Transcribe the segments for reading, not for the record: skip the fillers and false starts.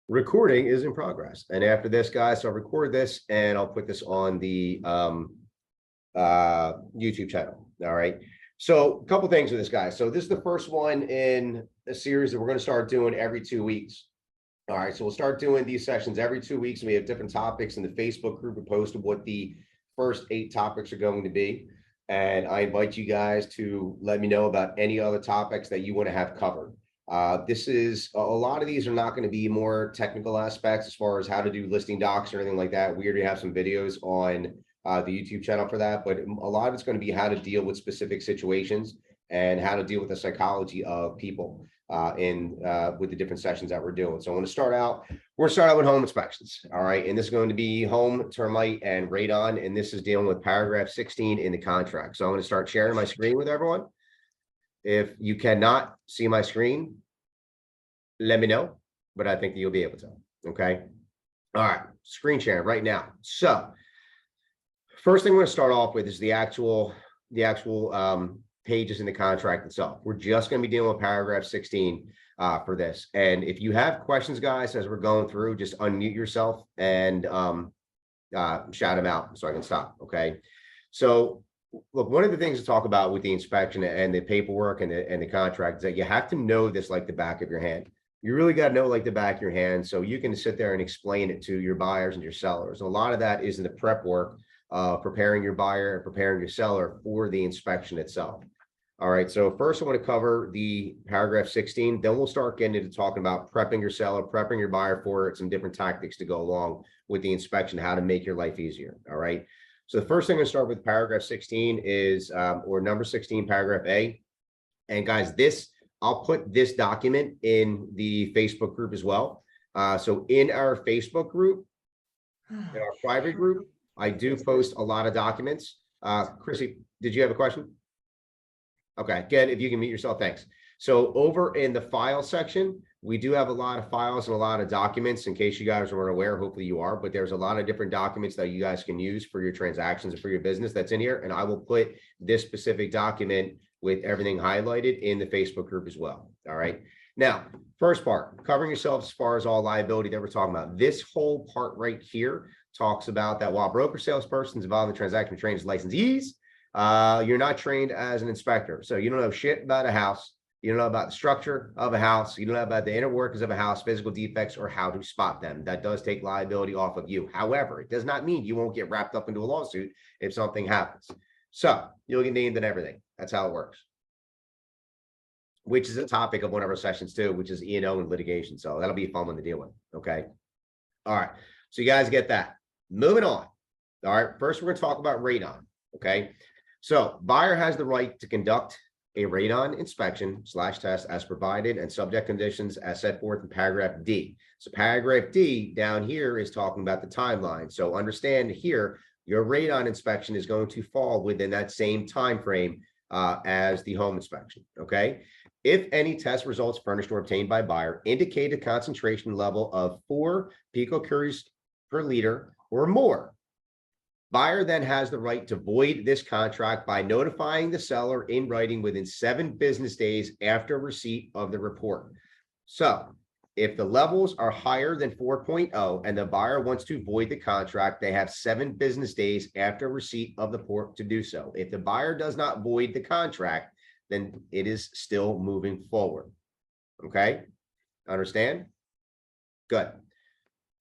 Recording is in progress. And after this, guys, I'll record this and I'll put this on the YouTube channel. All right. So a couple things with this, guys. So this is the first one in a series that we're going to start doing every 2 weeks. All right. So we'll start doing these sessions every 2 weeks. We have different topics in the Facebook group. We posted what the first 8 topics are going to be. And I invite you guys to let me know about any other topics that you want to have covered. This is a lot of these are not going to be more technical aspects as far as how to do listing docs or anything like that. We already have some videos on the YouTube channel for that, but a lot of it's going to be how to deal with specific situations and how to deal with the psychology of people with the different sessions that we're doing. So we're going to start out with home inspections. All right. And this is going to be home, termite, and radon. And this is dealing with paragraph 16 in the contract. So I'm going to start sharing my screen with everyone. If you cannot see my screen, let me know, but I think that you'll be able to. Okay. All right. Screen sharing right now. So first thing we're going to start off with is the actual pages in the contract itself. We're just going to be dealing with paragraph 16 for this. And if you have questions, guys, as we're going through, just unmute yourself and shout them out so I can stop. Okay. So look, one of the things to talk about with the inspection and the paperwork and the contract is that you have to know this like the back of your hand. You really got to know like the back of your hand so you can sit there and explain it to your buyers and your sellers. And a lot of that is in the prep work, preparing your buyer and preparing your seller for the inspection itself. All right, so first I want to cover the paragraph 16, then we'll start getting into talking about prepping your seller, prepping your buyer for it, some different tactics to go along with the inspection, how to make your life easier. All right. So the first thing I'm going to start with paragraph 16 is, or number 16, paragraph A. And guys, I'll put this document in the Facebook group as well. So in our Facebook group, in our private group, I do post a lot of documents. Chrissy, did you have a question? Okay, again, if you can mute yourself, thanks. So over in the file section, we do have a lot of files and a lot of documents in case you guys weren't aware. Hopefully you are, but there's a lot of different documents that you guys can use for your transactions and for your business that's in here. And I will put this specific document with everything highlighted in the Facebook group as well. All right. Now, first part, covering yourself as far as all liability that we're talking about. This whole part right here talks about that while broker salespersons involved in the transaction trained as licensees, you're not trained as an inspector. So you don't know shit about a house. You don't know about the structure of a house. You don't know about the inner workings of a house, physical defects, or how to spot them. That does take liability off of you. However, it does not mean you won't get wrapped up into a lawsuit if something happens. So you'll get named in everything. That's how it works. Which is a topic of one of our sessions too, which is E&O and litigation. So that'll be a fun one to deal with. Okay. All right. So you guys get that. Moving on. All right. First, we're going to talk about radon. Okay. So buyer has the right to conduct a radon inspection / test as provided and subject conditions as set forth in paragraph D. So paragraph D down here is talking about the timeline. So understand here, your radon inspection is going to fall within that same time frame as the home inspection. Okay. If any test results furnished or obtained by buyer indicate a concentration level of 4 picocuries per liter or more, buyer then has the right to void this contract by notifying the seller in writing within 7 business days after receipt of the report. So if the levels are higher than 4.0 and the buyer wants to void the contract, they have 7 business days after receipt of the report to do so. If the buyer does not void the contract, then it is still moving forward. Okay, understand? Good.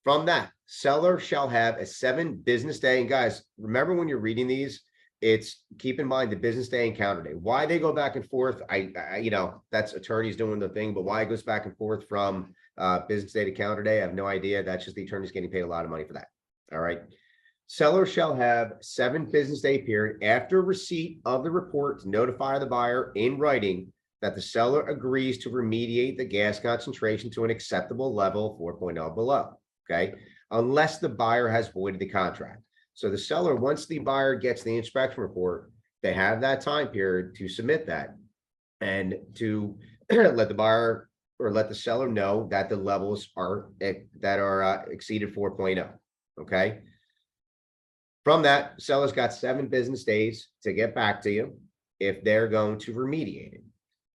From that, seller shall have a 7 business day. And guys, remember when you're reading these, it's keep in mind the business day and counter day. Why they go back and forth, I you know, that's attorneys doing the thing, but why it goes back and forth from business day to counter day, I have no idea. That's just the attorneys getting paid a lot of money for that. All right. Seller shall have 7 business day period after receipt of the report to notify the buyer in writing that the seller agrees to remediate the gas concentration to an acceptable level 4.0 below. Okay, unless the buyer has voided the contract. So the seller, once the buyer gets the inspection report, they have that time period to submit that and to let the buyer or let the seller know that the levels are exceeded 4.0. Okay. From that, seller's got 7 business days to get back to you if they're going to remediate it.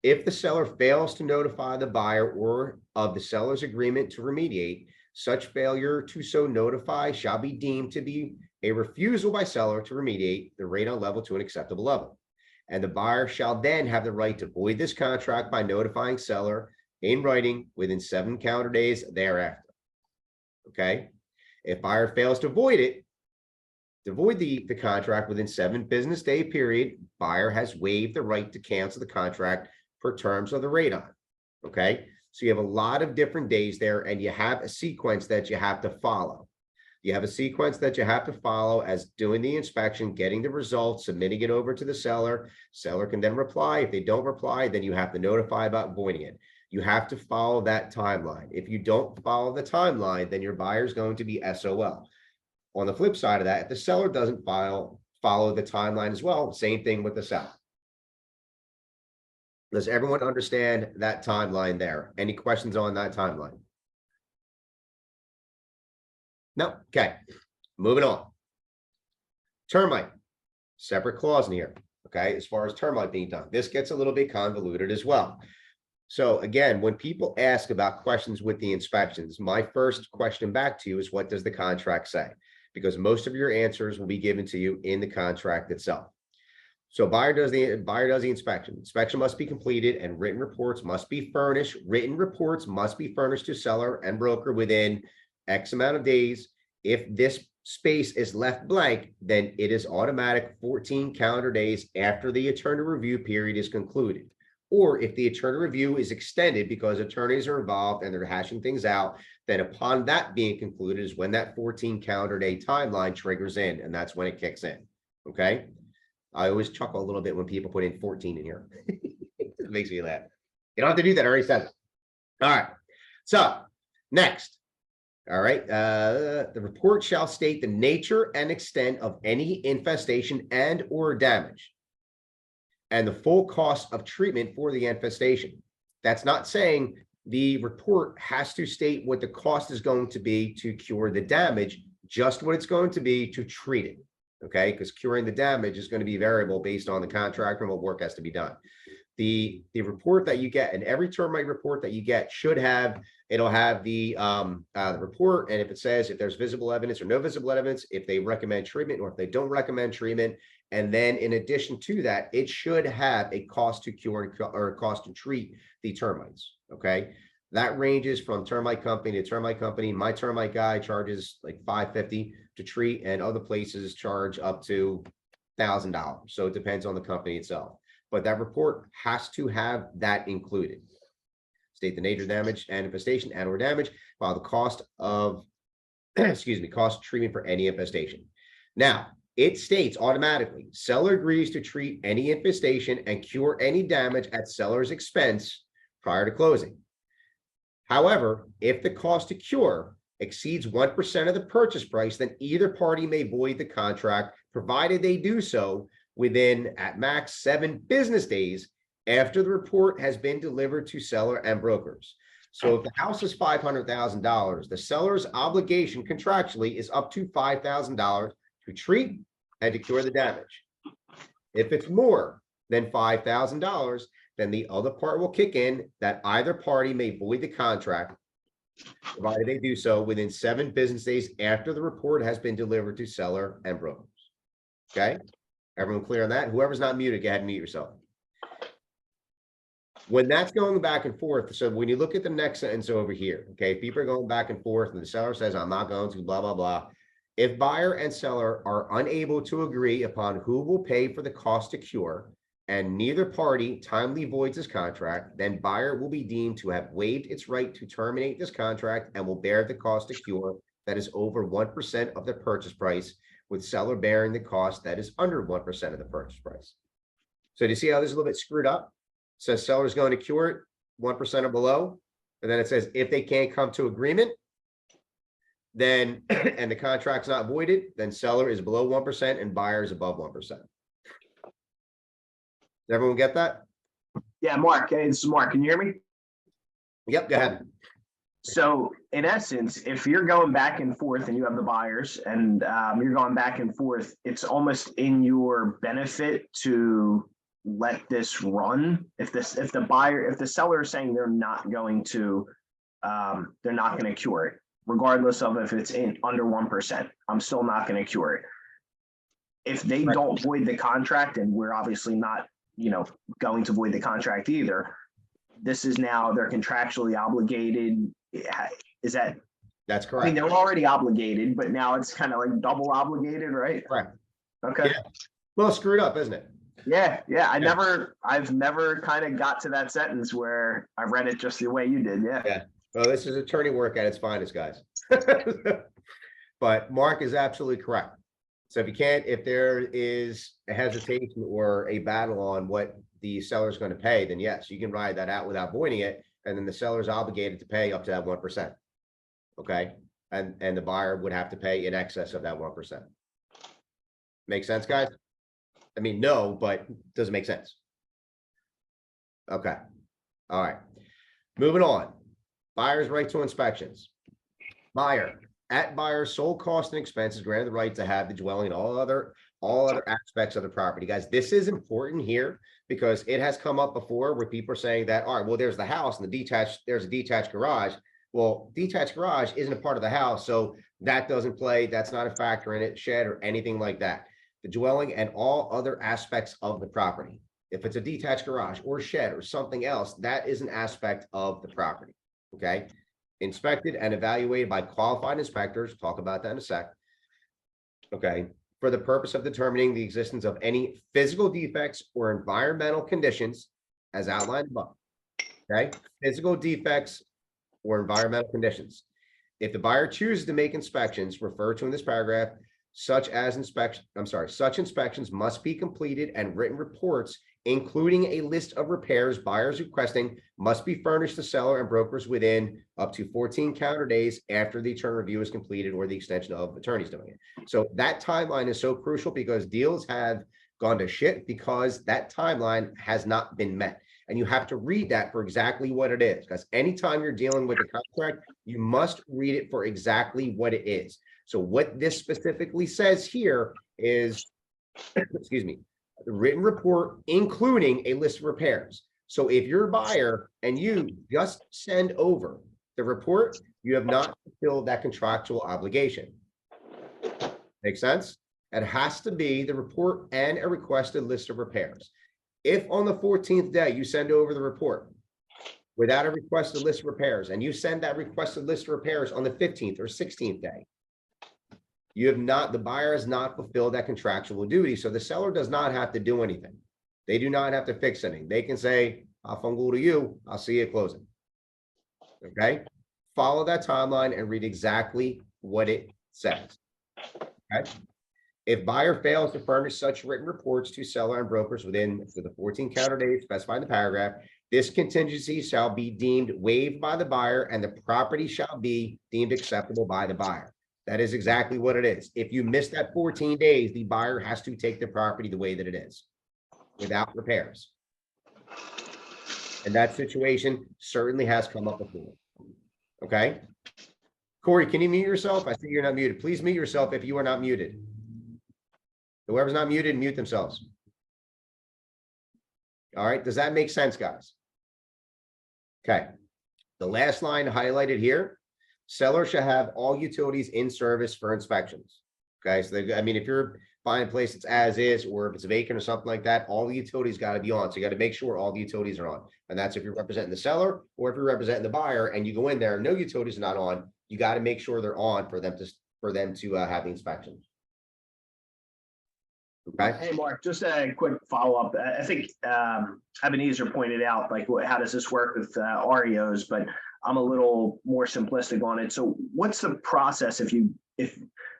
If the seller fails to notify the buyer or of the seller's agreement to remediate, such failure to so notify shall be deemed to be a refusal by seller to remediate the radon level to an acceptable level. And the buyer shall then have the right to void this contract by notifying seller in writing within 7 calendar days thereafter. Okay. If buyer fails to void the contract within 7 business day period, buyer has waived the right to cancel the contract per terms of the radon. Okay. So you have a lot of different days there, and you have a sequence that you have to follow. You have a sequence that you have to follow as doing the inspection, getting the results, submitting it over to the seller. Seller can then reply. If they don't reply, then you have to notify about voiding it. You have to follow that timeline. If you don't follow the timeline, then your buyer is going to be SOL. On the flip side of that, if the seller doesn't follow the timeline as well, same thing with the seller. Does everyone understand that timeline there? Any questions on that timeline? No? Okay. Moving on. Termite. Separate clause in here. Okay. As far as termite being done, this gets a little bit convoluted as well. So again, when people ask about questions with the inspections, my first question back to you is, what does the contract say? Because most of your answers will be given to you in the contract itself. So buyer does the inspection. Inspection must be completed and written reports must be furnished. Written reports must be furnished to seller and broker within X amount of days. If this space is left blank, then it is automatic 14 calendar days after the attorney review period is concluded. Or if the attorney review is extended because attorneys are involved and they're hashing things out, then upon that being concluded is when that 14 calendar day timeline triggers in, and that's when it kicks in. Okay. I always chuckle a little bit when people put in 14 in here. It makes me laugh. You don't have to do that. I already said it. All right. So next. All right. The report shall state the nature and extent of any infestation and or damage and the full cost of treatment for the infestation. That's not saying the report has to state what the cost is going to be to cure the damage, just what it's going to be to treat it. Okay, because curing the damage is going to be variable based on the contractor and what work has to be done. The report that you get, and every termite report that you get should have, it'll have the report, and if it says if there's visible evidence or no visible evidence, if they recommend treatment or if they don't recommend treatment, and then in addition to that, it should have a cost to cure or a cost to treat the termites. Okay, that ranges from termite company to termite company. My termite guy charges like $550 to treat, and other places charge up to $1,000. So it depends on the company itself. But that report has to have that included. State the nature of damage and infestation and or damage, while the cost of, cost of treatment for any infestation. Now, it states automatically, seller agrees to treat any infestation and cure any damage at seller's expense prior to closing. However, if the cost to cure exceeds 1% of the purchase price, then either party may void the contract, provided they do so within at max 7 business days after the report has been delivered to seller and brokers. So if the house is $500,000, the seller's obligation contractually is up to $5,000 to treat and to cure the damage. If it's more than $5,000, then the other part will kick in, that either party may void the contract, provided they do so within 7 business days after the report has been delivered to seller and brokers. Okay, everyone clear on that? Whoever's not muted, go ahead and mute yourself. When that's going back and forth, so when you look at the next sentence over here, okay, people are going back and forth and the seller says, I'm not going to blah, blah, blah. If buyer and seller are unable to agree upon who will pay for the cost to cure, and neither party timely voids this contract, then buyer will be deemed to have waived its right to terminate this contract and will bear the cost to cure that is over 1% of the purchase price, with seller bearing the cost that is under 1% of the purchase price. So do you see how this is a little bit screwed up? It says seller is going to cure it 1% or below, and then it says if they can't come to agreement, then and the contract's not voided, then seller is below 1% and buyer is above 1%. Does everyone get that? Yeah, Mark. Hey, this is Mark. Can you hear me? Yep, go ahead. So in essence, if you're going back and forth and you have the buyers and you're going back and forth, it's almost in your benefit to let this run, if the seller is saying they're not going to cure it, regardless of if it's in under 1%, I'm still not going to cure it. If they Right. don't void the contract, and we're obviously not, going to void the contract either, this is now they're contractually obligated. Is that, That's I mean, correct. they're already obligated, but now it's kind of like double obligated, right? Correct. Okay. Yeah. Well, screwed up, isn't it? Yeah. I've never kind of got to that sentence where I read it just the way you did. Yeah. Yeah. Well, this is attorney work at its finest, guys. But Mark is absolutely correct. So if there is a hesitation or a battle on what the seller is going to pay, then yes, you can ride that out without voiding it. And then the seller is obligated to pay up to that 1%. Okay. And the buyer would have to pay in excess of that 1%. Make sense, guys? I mean, no, but does it make sense? Okay. All right. Moving on. Buyer's right to inspections. Buyer, at buyer's sole cost and expenses, granted the right to have the dwelling and all other aspects of the property. Guys, this is important here because it has come up before where people are saying that, all right, well, there's the house and there's a detached garage. Well, detached garage isn't a part of the house, so that doesn't play. That's not a factor in it, shed or anything like that. The dwelling and all other aspects of the property. If it's a detached garage or shed or something else, that is an aspect of the property. Okay. Inspected and evaluated by qualified inspectors. Talk about that in a sec. Okay. For the purpose of determining the existence of any physical defects or environmental conditions as outlined above. Okay. Physical defects or environmental conditions. If the buyer chooses to make inspections referred to in this paragraph, such inspections must be completed and written reports, including a list of repairs buyers requesting, must be furnished to seller and brokers within up to 14 calendar days after the attorney review is completed or the extension of attorneys doing it. So that timeline is so crucial because deals have gone to shit because that timeline has not been met. And you have to read that for exactly what it is. Because anytime you're dealing with a contract, you must read it for exactly what it is. So what this specifically says here is, excuse me, the written report, including a list of repairs. So if you're a buyer and you just send over the report, you have not fulfilled that contractual obligation. Make sense? It has to be the report and a requested list of repairs. If on the 14th day you send over the report without a requested list of repairs and you send that requested list of repairs on the 15th or 16th day, the buyer has not fulfilled that contractual duty. So the seller does not have to do anything. They do not have to fix anything. They can say, I'll fungal to you. I'll see you at closing. Okay. Follow that timeline and read exactly what it says. Okay. If buyer fails to furnish such written reports to seller and brokers within the 14 calendar days specified in the paragraph, this contingency shall be deemed waived by the buyer and the property shall be deemed acceptable by the buyer. That is exactly what it is. If you miss that 14 days, the buyer has to take the property the way that it is without repairs. And that situation certainly has come up before. Okay. Corey, can you mute yourself? I see you're not muted. Please mute yourself if you are not muted. Whoever's not muted, mute themselves. All right. Does that make sense, guys? Okay. The last line highlighted here, seller shall have all utilities in service for inspections. Okay. So if you're buying a place that's as is, or if it's vacant or something like that, all the utilities got to be on. So you got to make sure all the utilities are on. And that's if you're representing the seller or if you're representing the buyer and you go in there, no utilities are not on. You got to make sure they're on for them to have the inspection. Okay. Hey, Mark, just a quick follow-up. I think Ebenezer pointed out, like, how does this work with REOs, but I'm a little more simplistic on it. So what's the process if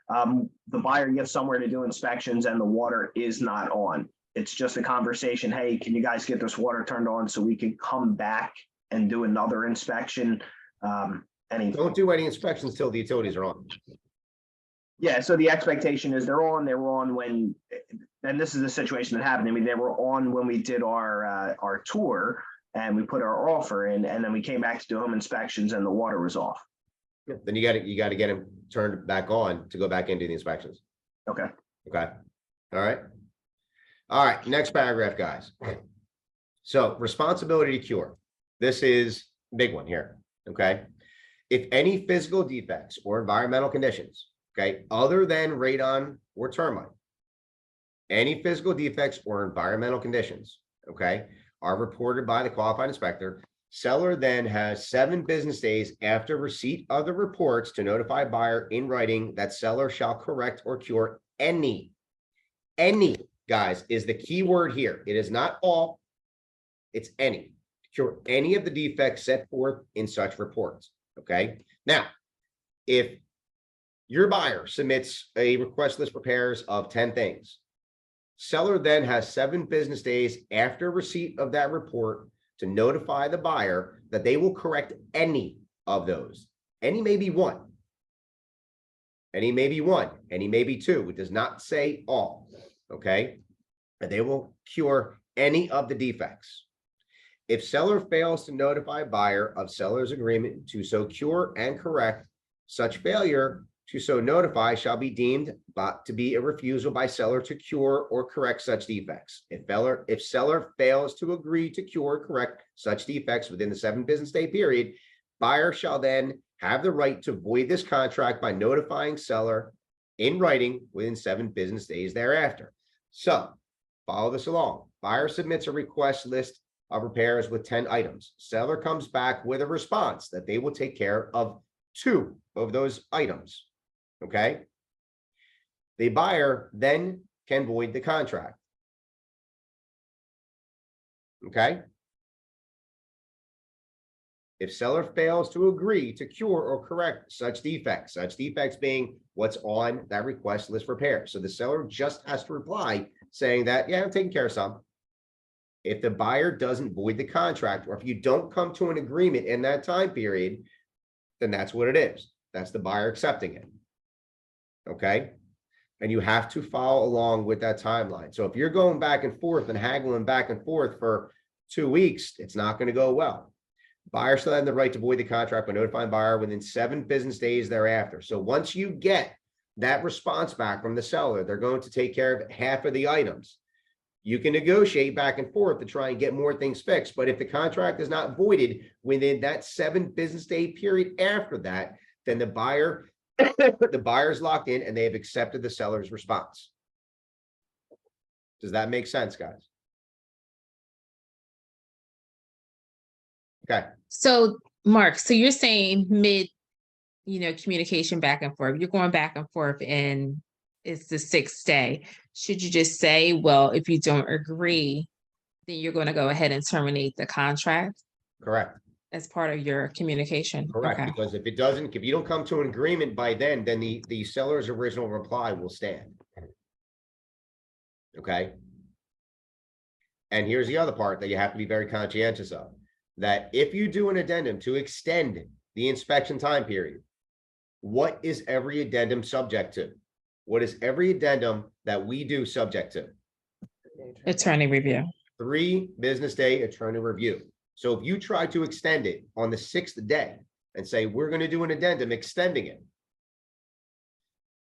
the buyer gets somewhere to do inspections and the water is not on? It's just a conversation. Hey, can you guys get this water turned on so we can come back and do another inspection? Don't do any inspections till the utilities are on. Yeah, so the expectation is they were on when, and this is the situation that happened. I mean, they were on when we did our tour and we put our offer in, and then we came back to do home inspections and the water was off. Yeah, then you got to get them turned back on to go back into the inspections. Okay. Okay. All right. All right, next paragraph, guys. So responsibility to cure. This is a big one here, okay? If any physical defects or environmental conditions, okay, other than radon or termite, any physical defects or environmental conditions, okay, are reported by the qualified inspector, seller then has 7 business days after receipt of the reports to notify buyer in writing that seller shall correct or cure any, guys, is the key word here. It is not all, it's any. Cure any of the defects set forth in such reports, okay? Now, if your buyer submits a request list repairs of 10 things, seller then has 7 business days after receipt of that report to notify the buyer that they will correct any of those. Any may be 1. Any may be 1, any may be 2. It does not say all, okay? And they will cure any of the defects. If seller fails to notify buyer of seller's agreement to so cure and correct, such failure to so notify shall be deemed to be a refusal by seller to cure or correct such defects. If seller fails to agree to cure or correct such defects within the 7 business day period, buyer shall then have the right to void this contract by notifying seller in writing within 7 business days thereafter. So follow this along. Buyer submits a request list of repairs with 10 items. Seller comes back with a response that they will take care of 2 of those items. Okay. The buyer then can void the contract. Okay. If seller fails to agree to cure or correct such defects being what's on that request list repair. So the seller just has to reply saying that, yeah, I'm taking care of some. If the buyer doesn't void the contract, or if you don't come to an agreement in that time period, then that's what it is. That's the buyer accepting it. Okay. And you have to follow along with that timeline. So if you're going back and forth and haggling back and forth for 2 weeks, it's not going to go well. Buyer still has the right to void the contract by notifying buyer within 7 business days thereafter. So once you get that response back from the seller, they're going to take care of half of the items. You can negotiate back and forth to try and get more things fixed. But if the contract is not voided within that 7 business day period after that, then the buyer's locked in and they have accepted the seller's response. Does that make sense, guys? Okay. So Mark, so you're saying mid, communication back and forth, you're going back and forth and it's the 6th day. Should you just say, well, if you don't agree, then you're going to go ahead and terminate the contract? Correct. As part of your communication? Correct. Okay. Because if you don't come to an agreement by then the seller's original reply will stand. Okay. And here's the other part that you have to be very conscientious of, that if you do an addendum to extend the inspection time period, what is every addendum subject to? What is every addendum that we do subject to? Attorney review. 3 business day attorney review. So if you try to extend it on the 6th day and say, we're going to do an addendum extending it,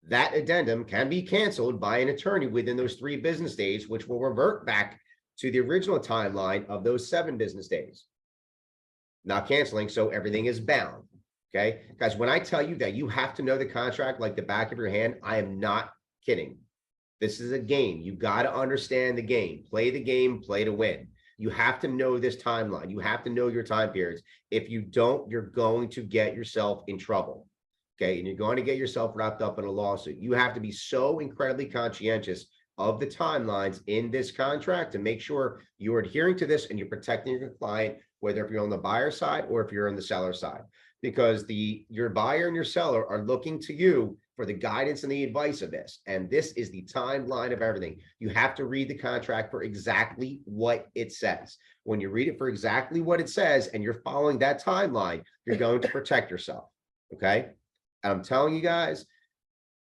that addendum can be canceled by an attorney within those 3 business days, which will revert back to the original timeline of those 7 business days. Not canceling, so everything is bound. Okay, guys, when I tell you that you have to know the contract like the back of your hand, I am not kidding. This is a game. You got to understand the game. Play the game, play to win. You have to know this timeline. You have to know your time periods. If you don't, you're going to get yourself in trouble. Okay, and you're going to get yourself wrapped up in a lawsuit. You have to be so incredibly conscientious of the timelines in this contract to make sure you're adhering to this and you're protecting your client, whether if you're on the buyer side or if you're on the seller side, because your buyer and your seller are looking to you for the guidance and the advice of this. And this is the timeline of everything. You have to read the contract for exactly what it says. When you read it for exactly what it says and you're following that timeline, you're going to protect yourself. Okay. And I'm telling you guys,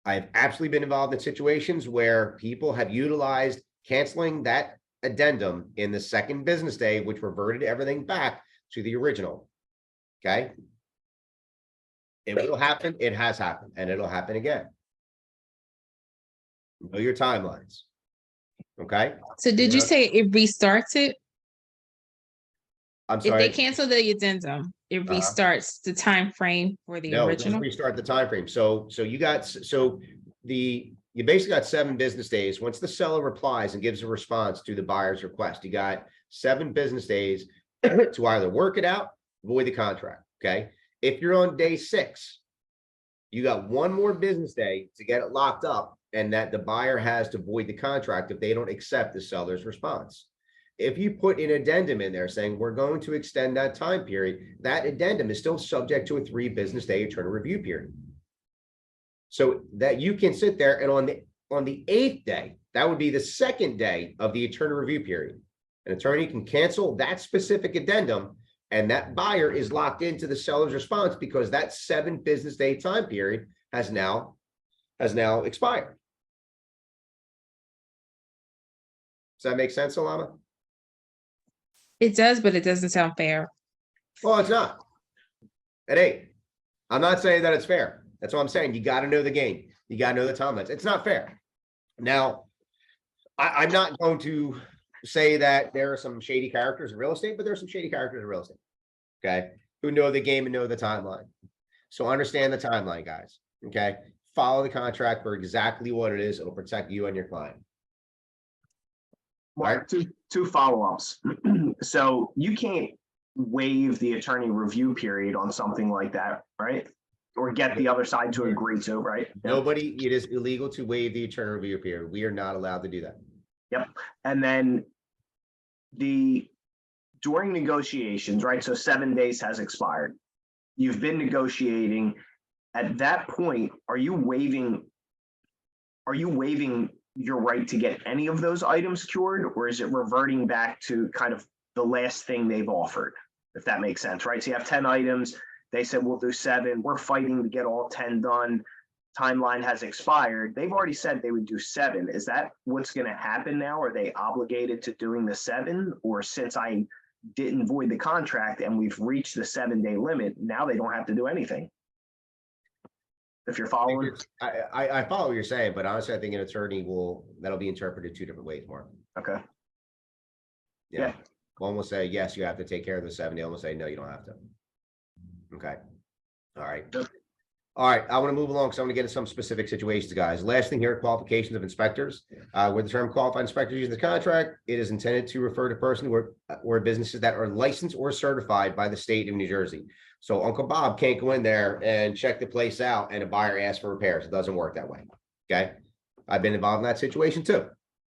I've absolutely been involved in situations where people have utilized canceling that addendum in the 2nd business day, which reverted everything back to the original. Okay. It will happen. It has happened, and it'll happen again. Know your timelines. Okay, So did you Yeah. say it restarts it? I'm If they sorry. cancel the addendum, it Uh-huh. restarts the time frame for the No, it doesn't original? restart the time frame. So you basically got 7 business days. Once the seller replies and gives a response to the buyer's request, you got 7 business days to either work it out, void the contract. Okay. If you're on day 6, you got 1 more business day to get it locked up, and that the buyer has to void the contract if they don't accept the seller's response. If you put an addendum in there saying we're going to extend that time period, that addendum is still subject to a 3 business day attorney review period. So that you can sit there, and on the 8th day, that would be the 2nd day of the attorney review period. An attorney can cancel that specific addendum, and that buyer is locked into the seller's response because that 7 business day time period has now expired. Does that make sense, Alama? It does, but it doesn't sound fair. Well, it's not. It ain't. I'm not saying that it's fair. That's what I'm saying. You got to know the game. You got to know the timelines. It's not fair. Now, I'm not going to say that there are some shady characters in real estate, but there are some shady characters in real estate. Okay, who know the game and know the timeline. So understand the timeline, guys. Okay, follow the contract for exactly what it is. It'll protect you and your client. Mark, two follow-ups. So you can't waive the attorney review period on something like that, right? Or get the other side to agree to, right? Nobody, it is illegal to waive the attorney review period. We are not allowed to do that. Yep. And then during negotiations, right? So 7 days has expired. You've been negotiating. At that point, are you waiving your right to get any of those items cured, or is it reverting back to kind of the last thing they've offered, if that makes sense, right? So you have 10 items. They said, we'll do 7. We're fighting to get all 10 done. Timeline has expired. They've already said they would do 7. Is that what's going to happen now? Are they obligated to doing the 7? Or since I didn't void the contract and we've reached the 7-day limit, now they don't have to do anything? If you're following. I follow what you're saying, but honestly, I think an attorney that'll be interpreted 2 different ways, Mark. Okay. Yeah. One will say, yes, you have to take care of the 7. The other will say, no, you don't have to. Okay. All right. Yep. All right. I want to move along because I want to get into some specific situations, guys. Last thing here, qualifications of inspectors. With the term qualified inspectors using the contract, it is intended to refer to persons or businesses that are licensed or certified by the state of New Jersey. So Uncle Bob can't go in there and check the place out and a buyer asks for repairs. It doesn't work that way. Okay. I've been involved in that situation too.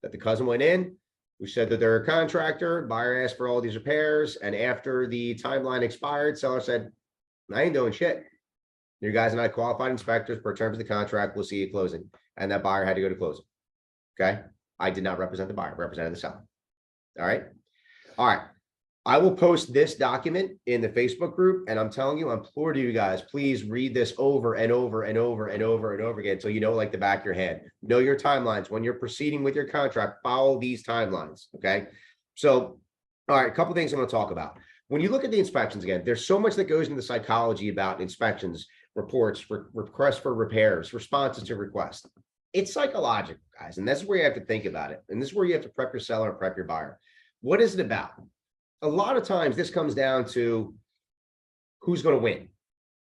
That the cousin went in, who said that they're a contractor, buyer asked for all these repairs, and after the timeline expired, seller said, I ain't doing shit. You guys are not qualified inspectors per terms of the contract. We'll see you closing. And that buyer had to go to closing. Okay. I did not represent the buyer, I represented the seller. All right. All right. I will post this document in the Facebook group, and I'm telling you, I implore you guys, please read this over and over and over and over and over again. So you know, like the back of your head, know your timelines. When you're proceeding with your contract, follow these timelines. Okay. So, all right, a couple of things I'm going to talk about. When you look at the inspections again, there's so much that goes into the psychology about inspections, reports, requests for repairs, responses to requests. It's psychological, guys. And that's where you have to think about it. And this is where you have to prep your seller and prep your buyer. What is it about? A lot of times this comes down to who's going to win,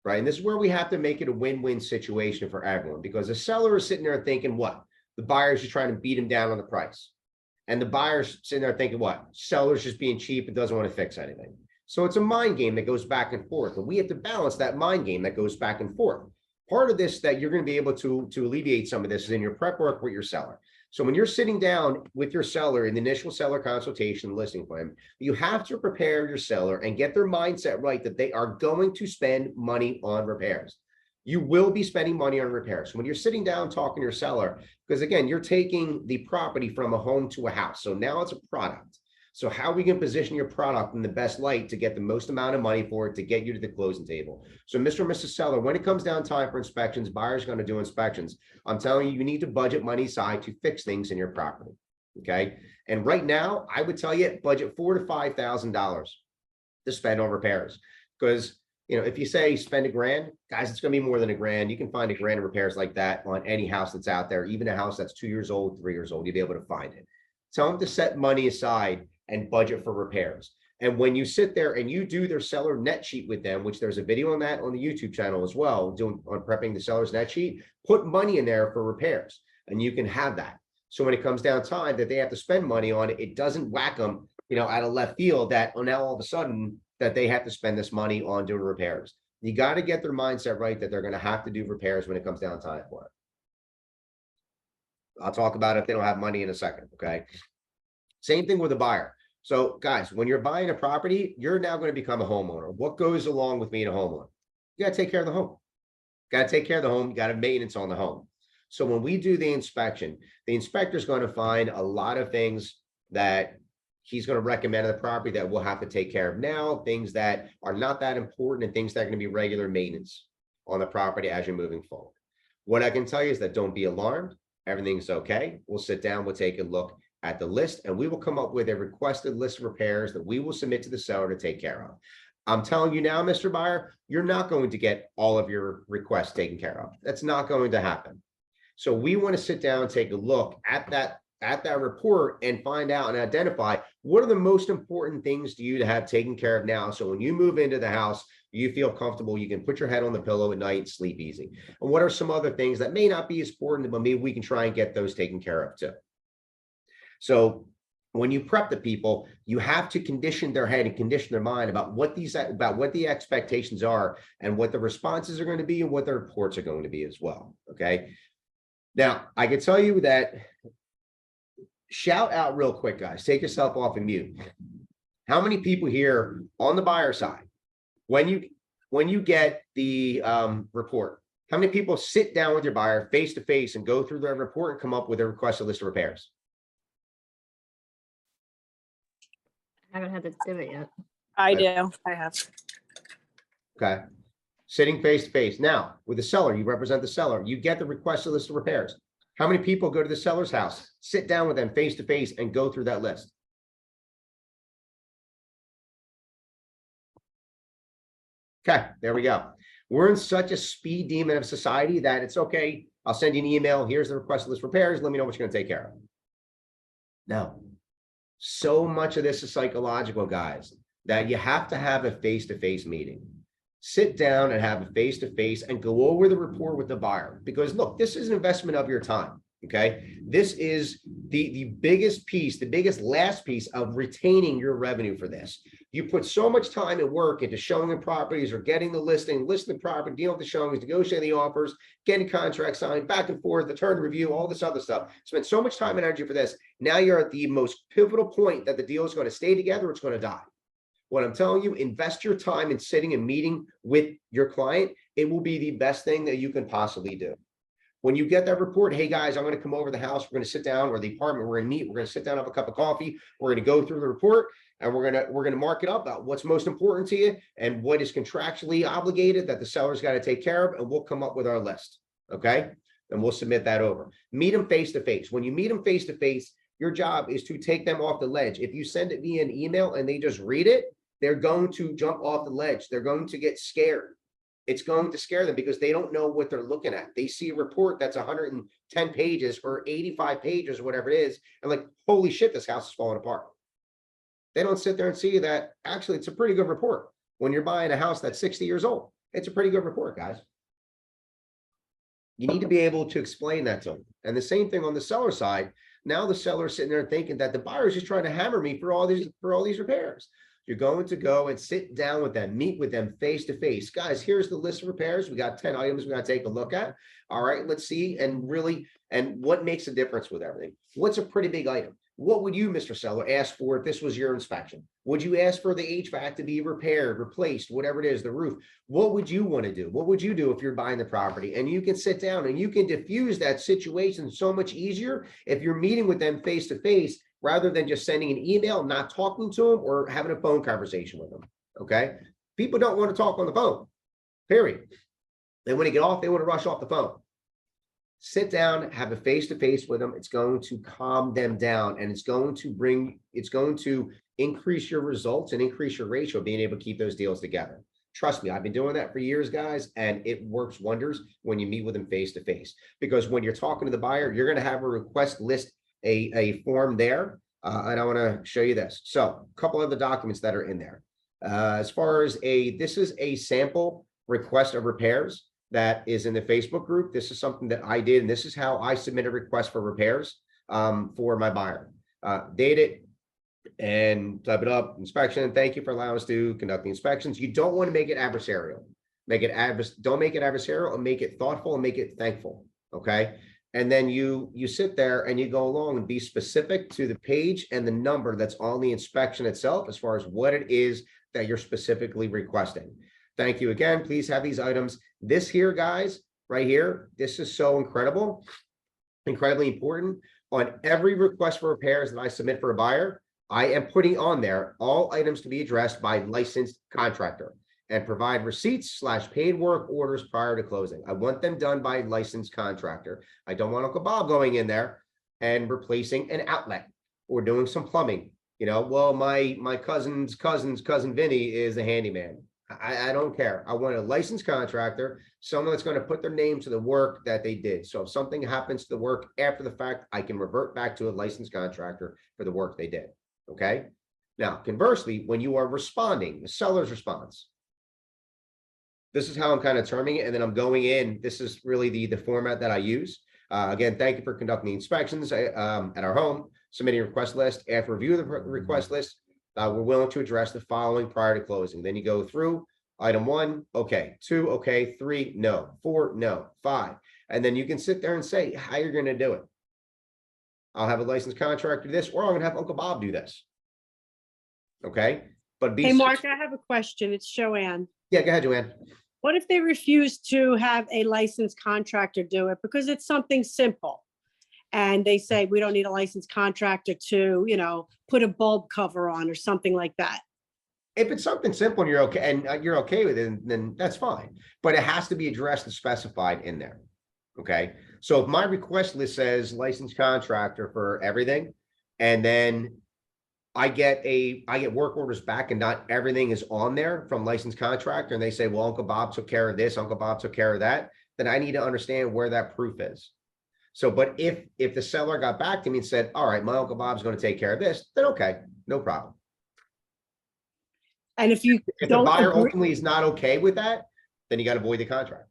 right? And this is where we have to make it a win-win situation for everyone, because the seller is sitting there thinking, what? The buyer's just trying to beat him down on the price. And the buyer's sitting there thinking, what? Seller's just being cheap and doesn't want to fix anything. So it's a mind game that goes back and forth. And we have to balance that mind game that goes back and forth. Part of this that you're going to be able to alleviate some of this is in your prep work with your seller. So when you're sitting down with your seller in the initial seller consultation listing plan, you have to prepare your seller and get their mindset right that they are going to spend money on repairs. You will be spending money on repairs. When you're sitting down talking to your seller, because again, you're taking the property from a home to a house. So now it's a product. So how are we going to position your product in the best light to get the most amount of money for it to get you to the closing table? So Mr. and Mrs. Seller, when it comes down time for inspections, buyers are going to do inspections. I'm telling you, you need to budget money aside to fix things in your property. Okay. And right now, I would tell you, budget $4,000 to $5,000 to spend on repairs. Because, you know, if you say spend $1,000, guys, it's going to be more than $1,000. You can find $1,000 in repairs like that on any house that's out there, even a house that's 2 years old, 3 years old, you'll be able to find it. Tell them to set money aside and budget for repairs. And when you sit there and you do their seller net sheet with them, which there's a video on that on the YouTube channel as well, doing on prepping the seller's net sheet, put money in there for repairs and you can have that. So when it comes down time that they have to spend money on it, it doesn't whack them, out of left field that now all of a sudden that they have to spend this money on doing repairs. You got to get their mindset right that they're going to have to do repairs when it comes down time for it. I'll talk about it if they don't have money in a second. Okay. Same thing with a buyer. So guys, when you're buying a property, you're now going to become a homeowner. What goes along with being a homeowner? You got to take care of the home. Got to take care of the home. You got to maintenance on the home. So when we do the inspection, the inspector is going to find a lot of things that he's going to recommend to the property that we'll have to take care of now, things that are not that important and things that are going to be regular maintenance on the property as you're moving forward. What I can tell you is that don't be alarmed. Everything's okay. We'll sit down, we'll take a look at the list, and we will come up with a requested list of repairs that we will submit to the seller to take care of. I'm telling you now, Mr. Buyer, you're not going to get all of your requests taken care of. That's not going to happen. So we want to sit down and take a look at that report and find out and identify what are the most important things to you to have taken care of now. So when you move into the house, you feel comfortable, you can put your head on the pillow at night and sleep easy. And what are some other things that may not be as important, but maybe we can try and get those taken care of too. So when you prep the people, you have to condition their head and condition their mind about what the expectations are and what the responses are going to be and what the reports are going to be as well. Okay. Now I can tell you that, shout out real quick, guys, take yourself off and mute. How many people here on the buyer side, when you get the report, how many people sit down with your buyer face to face and go through their report and come up with a requested list of repairs? I haven't had to do it yet. I do. I have. Okay. Sitting face to face. Now, with the seller, you represent the seller, you get the requested list of repairs. How many people go to the seller's house, sit down with them face to face and go through that list? Okay, there we go. We're in such a speed demon of society that it's okay. I'll send you an email. Here's the requested list of repairs. Let me know what you're going to take care of. No. So much of this is psychological, guys, that you have to have a face-to-face meeting. Sit down and have a face-to-face and go over the report with the buyer. Because look, this is an investment of your time. Okay. This is the biggest piece, the biggest last piece of retaining your revenue for this. You put so much time and work into showing the properties or getting the listing the property, dealing with the showings, negotiating the offers, getting contracts signed, back and forth, the turn review, all this other stuff. Spend so much time and energy for this. Now you're at the most pivotal point that the deal is going to stay together, it's going to die. What I'm telling you, invest your time in sitting and meeting with your client. It will be the best thing that you can possibly do. When you get that report, hey guys, I'm going to come over to the house. We're going to sit down, or the apartment. We're going to meet. We're going to sit down, have a cup of coffee. We're going to go through the report, and we're going to mark it up about what's most important to you and what is contractually obligated that the seller's got to take care of, and we'll come up with our list. Okay, and we'll submit that over. Meet them face to face. When you meet them face to face, your job is to take them off the ledge. If you send it via an email and they just read it, they're going to jump off the ledge. They're going to get scared. It's going to scare them because they don't know what they're looking at. They see a report that's 110 pages or 85 pages or whatever it is, and like, holy shit, this house is falling apart. They don't sit there and see that actually it's a pretty good report. When you're buying a house that's 60 years old, it's a pretty good report, guys. You need to be able to explain that to them. And the same thing on the seller side. Now the seller's sitting there thinking that the buyer is just trying to hammer me for all these repairs. You're going to go and sit down with them, meet with them face to face. Guys, here's the list of repairs. We got 10 items we got to take a look at. All right, let's see. And what makes a difference with everything? What's a pretty big item? What would you, Mr. Seller, ask for if this was your inspection? Would you ask for the HVAC to be repaired, replaced, whatever it is, the roof? What would you want to do? What would you do if you're buying the property? And you can sit down and you can diffuse that situation so much easier if you're meeting with them face to face, rather than just sending an email, not talking to them or having a phone conversation with them. Okay. People don't want to talk on the phone, period. They want to get off, they want to rush off the phone. Sit down, have a face-to-face with them. It's going to calm them down, and it's going to increase your results and increase your ratio of being able to keep those deals together. Trust me, I've been doing that for years, guys, and it works wonders when you meet with them face-to-face. Because when you're talking to the buyer, you're going to have a request list, a form there And I want to show you this. So a couple of the documents that are in there. As far as this is a sample request of repairs that is in the Facebook group. This is something that I did, and this is how I submit a request for repairs for my buyer. Date it and type it up, inspection. Thank you for allowing us to conduct the inspections. You don't want to make it adversarial. Don't make it adversarial, and make it thoughtful, and make it thankful. Okay. And then you sit there and you go along and be specific to the page and the number that's on the inspection itself, as far as what it is that you're specifically requesting. Thank you again. Please have these items. This here, guys, right here, this is so incredibly important. On every request for repairs that I submit for a buyer, I am putting on there all items to be addressed by licensed contractor, and provide receipts / paid work orders prior to closing. I want them done by licensed contractor. I don't want Uncle Bob going in there and replacing an outlet or doing some plumbing. You know, well, my cousin Vinny is a handyman. I don't care. I want a licensed contractor, someone that's going to put their name to the work that they did. So if something happens to the work after the fact, I can revert back to a licensed contractor for the work they did. Okay. Now, conversely, when you are responding, the seller's response, this is how I'm kind of terming it. And then I'm going in. This is really the format that I use. Again, thank you for conducting the inspections at our home, submitting a request list. After review of the request list, we're willing to address the following prior to closing. Then you go through item 1, okay, 2, okay, 3, no, 4, no, 5. And then you can sit there and say how you're going to do it. I'll have a licensed contractor do this, or I'm going to have Uncle Bob do this. Okay. But Hey, Mark, I have a question. It's Joanne. Yeah, go ahead, Joanne. What if they refuse to have a licensed contractor do it because it's something simple? And they say, we don't need a licensed contractor to, you know, put a bulb cover on or something like that. If it's something simple and you're okay, and you're okay with it, then that's fine. But it has to be addressed and specified in there. Okay. So if my request list says licensed contractor for everything, and then I get work orders back and not everything is on there from licensed contractor, and they say, well, Uncle Bob took care of this, Uncle Bob took care of that, then I need to understand where that proof is. So, but if the seller got back to me and said, all right, my Uncle Bob's going to take care of this, then okay, no problem. And if you If the don't buyer agree- ultimately is not okay with that, then you got to void the contract.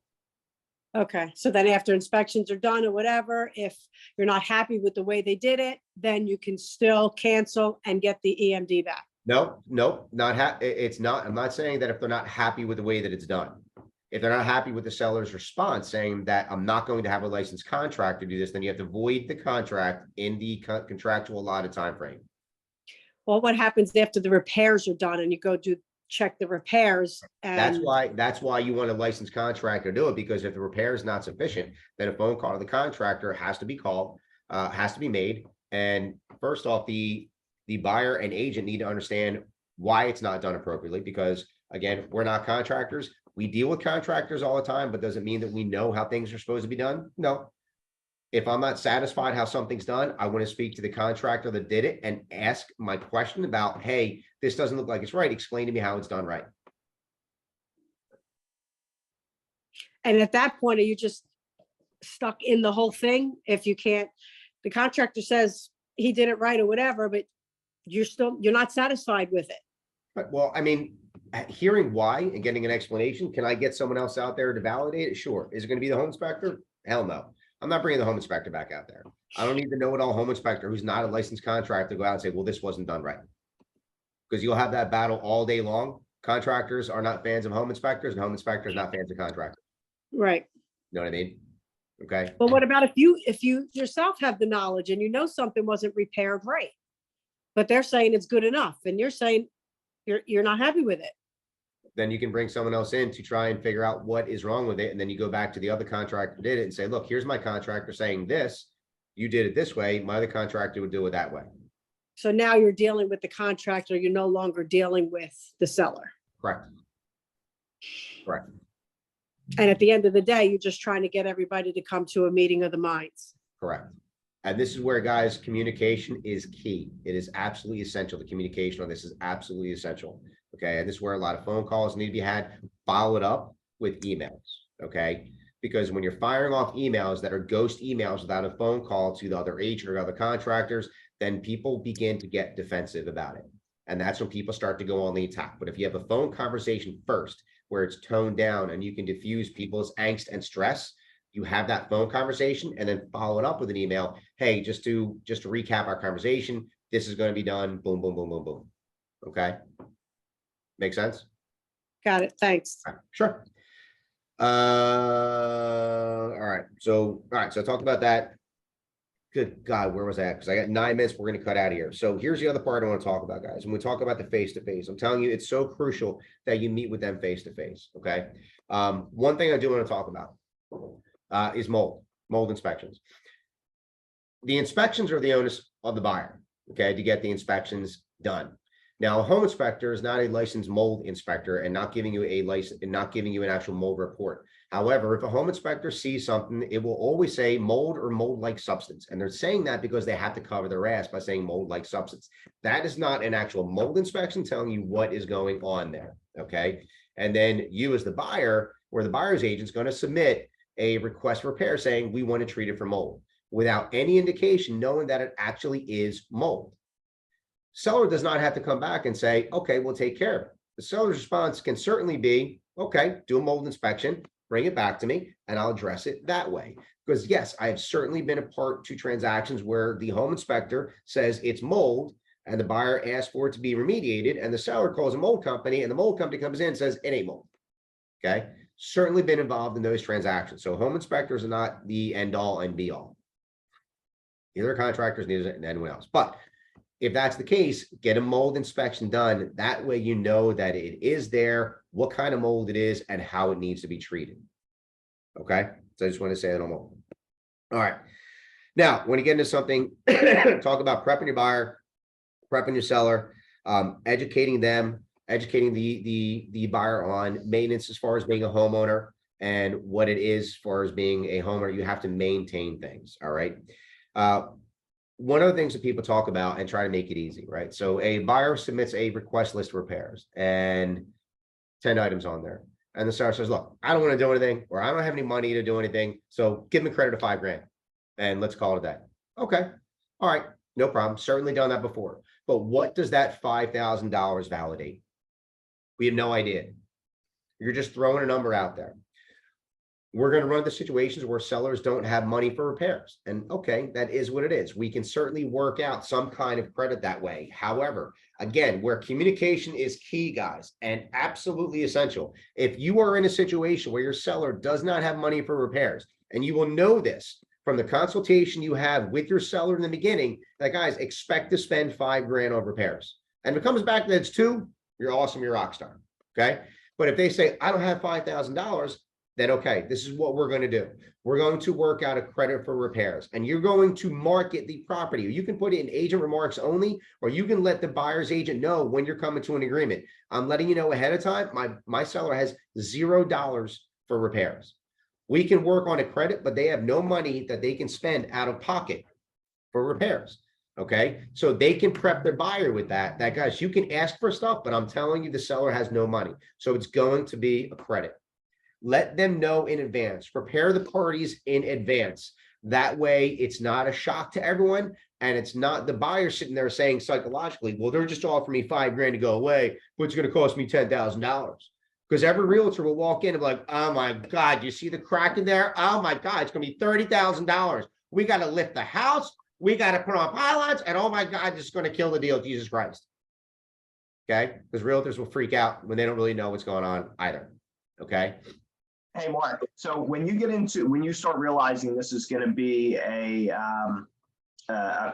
Okay, so then after inspections are done or whatever, if you're not happy with the way they did it, then you can still cancel and get the EMD back. No, it's not. I'm not saying that if they're not happy with the way that it's done. If they're not happy with the seller's response saying that I'm not going to have a licensed contractor do this, then you have to void the contract in the contractual allotted time frame. Well, what happens after the repairs are done and you go check the repairs? That's And why you want a licensed contractor to do it, because if the repair is not sufficient, then a phone call to the contractor has to be called, has to be made. And first off, the buyer and agent need to understand why it's not done appropriately, because again, we're not contractors. We deal with contractors all the time, but does it mean that we know how things are supposed to be done? No. If I'm not satisfied how something's done, I want to speak to the contractor that did it and ask my question about, hey, this doesn't look like it's right. Explain to me how it's done right. And at that point, are you just stuck in the whole thing? If you can't, the contractor says he did it right or whatever, but you're not satisfied with it. But well, I mean, hearing why and getting an explanation, can I get someone else out there to validate it? Sure. Is it going to be the home inspector? Hell no. I'm not bringing the home inspector back out there. I don't need the know-it-all home inspector who's not a licensed contractor to go out and say, well, this wasn't done right. Because you'll have that battle all day long. Contractors are not fans of home inspectors, and home inspectors not fans of contractors. Right. You know what I mean? Okay. But what about if you yourself have the knowledge and you know something wasn't repaired right, but they're saying it's good enough and you're saying you're not happy with it? Then you can bring someone else in to try and figure out what is wrong with it. And then you go back to the other contractor who did it and say, look, here's my contractor saying this, you did it this way. My other contractor would do it that way. So now you're dealing with the contractor, you're no longer dealing with the seller. Correct. Correct. And at the end of the day, you're just trying to get everybody to come to a meeting of the minds. Correct. And this is where, guys, communication is key. It is absolutely essential. The communication on this is absolutely essential. Okay. And this is where a lot of phone calls need to be had, followed up with emails. Okay. because when you're firing off emails that are ghost emails without a phone call to the other agent or other contractors, then people begin to get defensive about it. And that's when people start to go on the attack. But if you have a phone conversation first, where it's toned down and you can diffuse people's angst and stress, you have that phone conversation and then follow it up with an email. Hey, just to recap our conversation, this is going to be done. Boom, boom, boom, boom, boom. Okay. Make sense? Got it. Thanks. Sure. All right. So I talked about that. Good God, where was that? Because I got 9 minutes. We're going to cut out of here. So here's the other part I want to talk about, guys. When we talk about the face-to-face, I'm telling you, it's so crucial that you meet with them face-to-face. Okay. One thing I do want to talk about is mold inspections. The inspections are the onus of the buyer, okay, to get the inspections done. Now, a home inspector is not a licensed mold inspector and not giving you a license and not giving you an actual mold report. However, if a home inspector sees something, it will always say mold or mold-like substance. And they're saying that because they have to cover their ass by saying mold-like substance. That is not an actual mold inspection telling you what is going on there, okay? And then you as the buyer or the buyer's agent is going to submit a request for repair saying we want to treat it for mold without any indication knowing that it actually is mold. Seller does not have to come back and say, okay, we'll take care of it. The seller's response can certainly be, okay, do a mold inspection, bring it back to me, and I'll address it that way. Because yes, I have certainly been a part to transactions where the home inspector says it's mold and the buyer asks for it to be remediated and the seller calls a mold company and the mold company comes in and says it ain't mold. Okay. Certainly been involved in those transactions. So home inspectors are not the end all and be all. Neither contractors, neither anyone else. But if that's the case, get a mold inspection done. That way you know that it is there, what kind of mold it is, and how it needs to be treated. Okay, so I just want to say that on mold. All right. Now, when you get into something, talk about prepping your buyer, prepping your seller, educating them, educating the buyer on maintenance as far as being a homeowner and what it is as far as being a homeowner. You have to maintain things. All right. One of the things that people talk about and try to make it easy, right? So a buyer submits a request list of repairs and 10 items on there. And the seller says, look, I don't want to do anything, or I don't have any money to do anything. So give me credit of $5,000 and let's call it that. Okay. All right. No problem. Certainly done that before. But what does that $5,000 validate? We have no idea. You're just throwing a number out there. We're going to run into situations where sellers don't have money for repairs. And okay, that is what it is. We can certainly work out some kind of credit that way. However, again, where communication is key, guys, and absolutely essential. If you are in a situation where your seller does not have money for repairs, and you will know this from the consultation you have with your seller in the beginning, that guys, expect to spend $5,000 on repairs. And if it comes back that it's $2,000, you're awesome, you're a rock star. Okay. But if they say, I don't have $5,000, then okay, this is what we're going to do. We're going to work out a credit for repairs, and you're going to market the property. You can put it in agent remarks only, or you can let the buyer's agent know when you're coming to an agreement. I'm letting you know ahead of time, my seller has $0 for repairs. We can work on a credit, but they have no money that they can spend out of pocket for repairs. Okay, so they can prep their buyer with that guys, you can ask for stuff, but I'm telling you, the seller has no money. So it's going to be a credit. Let them know in advance, prepare the parties in advance. That way it's not a shock to everyone. And it's not the buyer sitting there saying psychologically, well, they're just offering me $5,000 to go away, but it's going to cost me $10,000. Because every realtor will walk in and be like, oh my God, you see the crack in there? Oh my God, it's going to be $30,000. We got to lift the house. We got to put on pylons, and oh my God, this is going to kill the deal, Jesus Christ. Okay, because realtors will freak out when they don't really know what's going on either. Okay. Hey, Mark, so when you start realizing this is going to be a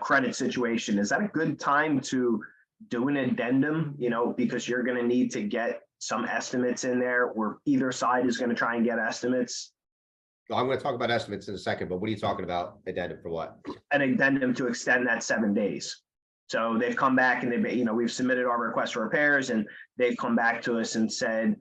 credit situation, is that a good time to do an addendum, because you're going to need to get some estimates in there, or either side is going to try and get estimates? Well, I'm going to talk about estimates in a second, but what are you talking about? Addendum for what? An addendum to extend that 7 days. So they've come back and we've submitted our request for repairs, and they've come back to us and said,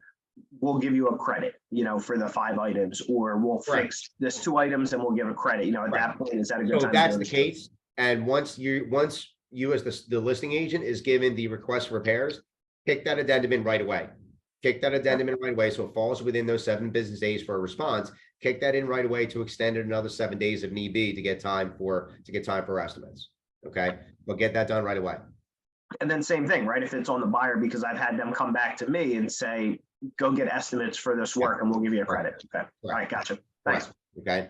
we'll give you a credit, for the 5 items, or we'll fix this 2 items and we'll give a credit. At that point, is that a good time? So if that's the case, and once you as the listing agent is given the request for repairs, pick that addendum in right away. Kick that addendum in right away, so it falls within those 7 business days for a response. Kick that in right away to extend it another 7 days if need be to get time for estimates. Okay, but get that done right away. And then same thing, right? If it's on the buyer, because I've had them come back to me and say, go get estimates for this work and we'll give you a credit. Okay. All right. Gotcha. Thanks. Okay.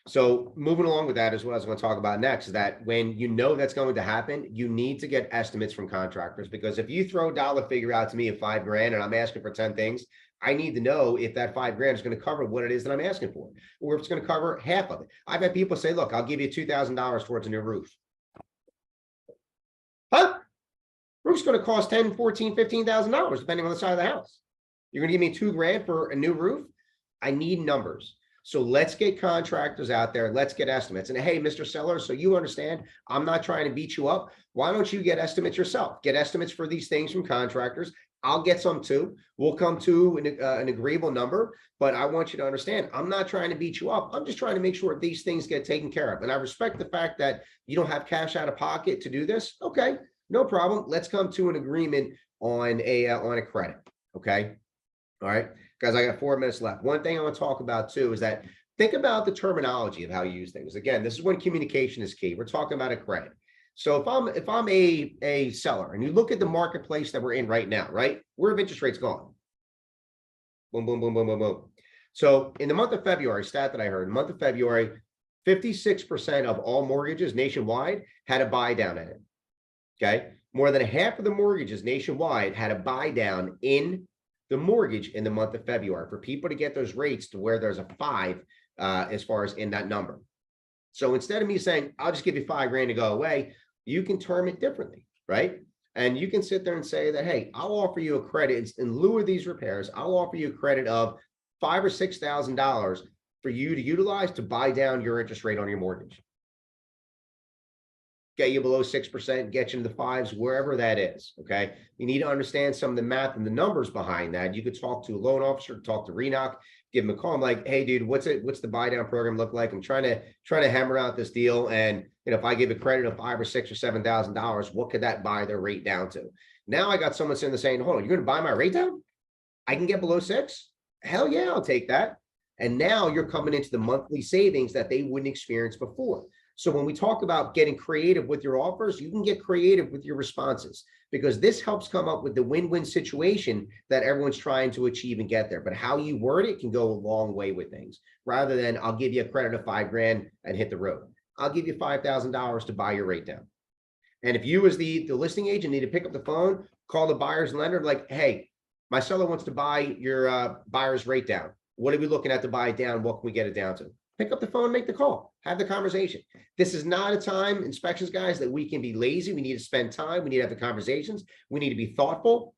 So moving along with that is what I was going to talk about next, is that when you know that's going to happen, you need to get estimates from contractors, because if you throw a dollar figure out to me of $5,000 and I'm asking for 10 things, I need to know if that $5,000 is going to cover what it is that I'm asking for, or if it's going to cover half of it. I've had people say, look, I'll give you $2,000 towards a new roof. Huh? Roof's going to cost $10,000, $14,000, $15,000, depending on the side of the house. You're going to give me $2,000 for a new roof? I need numbers. So let's get contractors out there. Let's get estimates. And hey, Mr. Seller, so you understand, I'm not trying to beat you up. Why don't you get estimates yourself? Get estimates for these things from contractors. I'll get some too. We'll come to an agreeable number, but I want you to understand, I'm not trying to beat you up. I'm just trying to make sure these things get taken care of. And I respect the fact that you don't have cash out of pocket to do this. Okay, no problem. Let's come to an agreement on a credit. Okay. All right, guys, I got 4 minutes left. One thing I want to talk about too is that think about the terminology of how you use things. Again, this is when communication is key. We're talking about a credit. So if I'm a seller and you look at the marketplace that we're in right now, right? Where have interest rates gone? Boom, boom, boom, boom, boom, boom. So in the month of February, stat that I heard, in the month of February, 56% of all mortgages nationwide had a buy down in it. Okay. More than half of the mortgages nationwide had a buy down in the mortgage in the month of February for people to get those rates to where there's a 5 as far as in that number. So instead of me saying, I'll just give you $5,000 to go away, you can term it differently, right? And you can sit there and say that, hey, I'll offer you a credit in lieu of these repairs. I'll offer you a credit of $5,000 or $6,000 for you to utilize to buy down your interest rate on your mortgage. Get you below 6%, get you into the 5s, wherever that is. Okay. You need to understand some of the math and the numbers behind that. You could talk to a loan officer, talk to RENOC, give them a call. I'm like, hey, dude, what's the buy down program look like? I'm trying to hammer out this deal. And if I give a credit of $5,000 or $6,000 or $7,000, what could that buy their rate down to? Now I got someone sitting there saying, hold on, you're going to buy my rate down? I can get below 6? Hell yeah, I'll take that. And now you're coming into the monthly savings that they wouldn't experience before. So when we talk about getting creative with your offers, you can get creative with your responses, because this helps come up with the win-win situation that everyone's trying to achieve and get there. But how you word it can go a long way with things, rather than I'll give you a credit of $5,000 and hit the road. I'll give you $5,000 to buy your rate down. And if you as the listing agent need to pick up the phone, call the buyer's lender, like, hey, my seller wants to buy your buyer's rate down. What are we looking at to buy it down? What can we get it down to? Pick up the phone, make the call, have the conversation. This is not a time, inspections guys, that we can be lazy. We need to spend time. We need to have the conversations. We need to be thoughtful,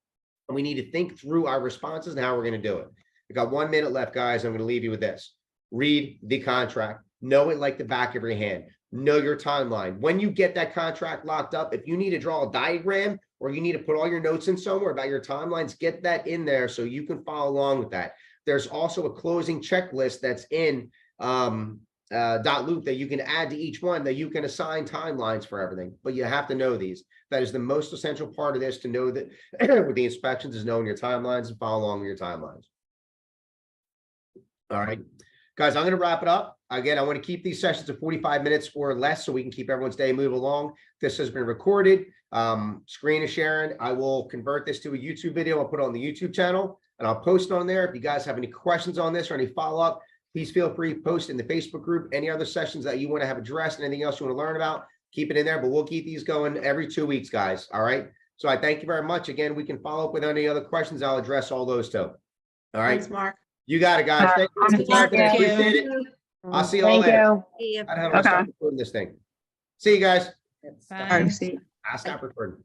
and we need to think through our responses and how we're going to do it. We got 1 minute left, guys. I'm going to leave you with this. Read the contract. Know it like the back of your hand. Know your timeline. When you get that contract locked up, if you need to draw a diagram or you need to put all your notes in somewhere about your timelines, get that in there so you can follow along with that. There's also a closing checklist that's in .loop that you can add to each one, that you can assign timelines for everything, but you have to know these. That is the most essential part of this, to know that with the inspections, is knowing your timelines and follow along with your timelines. All right, guys, I'm going to wrap it up. Again, I want to keep these sessions to 45 minutes or less so we can keep everyone's day moving along. This has been recorded. Screen is sharing. I will convert this to a YouTube video. I'll put it on the YouTube channel and I'll post it on there. If you guys have any questions on this or any follow-up, please feel free to post in the Facebook group. Any other sessions that you want to have addressed, anything else you want to learn about, keep it in there, but we'll keep these going every 2 weeks, guys. All right. So I thank you very much. Again, we can follow up with any other questions. I'll address all those too. All right. Thanks, Mark. You got it, guys. Thank you for the time today. Appreciate it. I'll see you all later. you. How the hell do I stop recording this thing? See you guys. Bye. I'll stop recording.